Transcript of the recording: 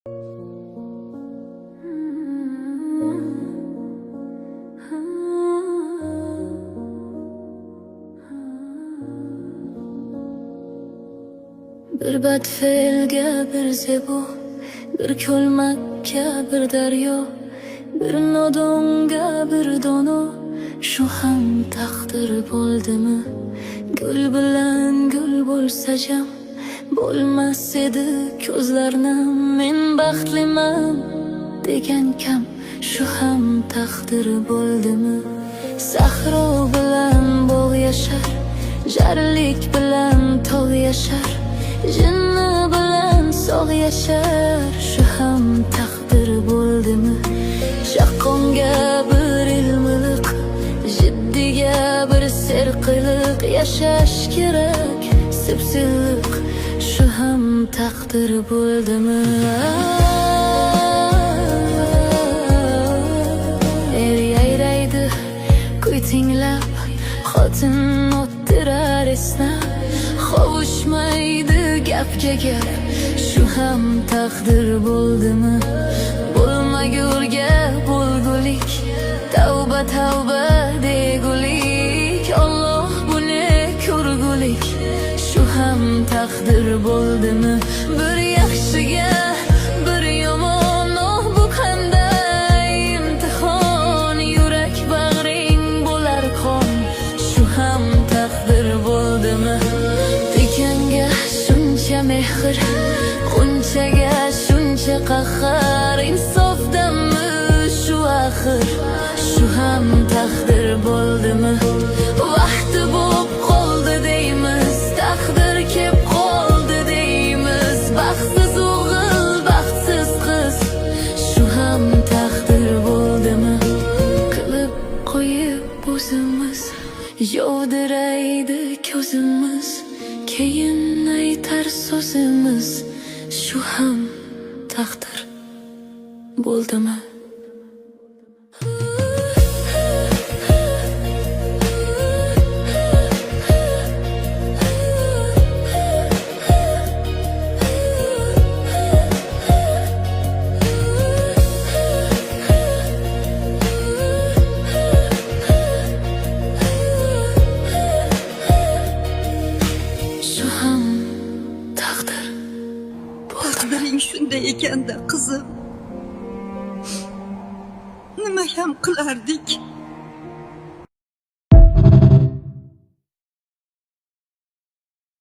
Bir badfelga bir zebu, bir ko'lmakka bir daryo, bir nodonga bir dono, shu ham taqdir bo'ldimi? Gul bilan gul bo'lsa jam, bo'lmas edi ko'zlarnim. Men baxtliman degan kam, shu ham taqdir bo'ldimi? Sahro bilan bog' yashar, jarlik bilan tog' yashar, jinni bilan sog' yashar, shu ham taqdir bo'ldimi? Shaqqonga bir ilmiliq, jiddiga bir serqiliq, yashash kerak sipsilliq, shu ham taqdir bo'ldimi? Er yayraydi kuy tinglab, xotin o'ttirar esnab, qovushmaydi gapga gap, shu ham taqdir bo'ldimi? Bo'lmagurga bo'lgulik, tavba tavba degulik, Alloh buni ko'rgulik, shu ham taqdir bo'ldimi? Bir yaxshiga bir yomon, oh bu qanday imtihon, yurak bag'ring bo'lar qon, shu ham taqdir bo'ldimi? Tikanga shuncha mehr, qunchaga shuncha qahr, insofdanmi shu axir, shu ham taqdir bo'ldimi? Vaqti bo'p qoldi deymiz, taqdir kep qoldi deymiz, baxtsiz o'g'il, baxtsiz qiz, shu ham taqdir bo'ldimi? Qilib qo'yib o'zimiz, yovdiraydi ko'zimiz, keyin aytar so'zimiz, shu ham taqdir bo'ldimi? Shu ham taqdir bo'ldimi? Taqdiring shunday ekanda qizim, nima ham qilardik?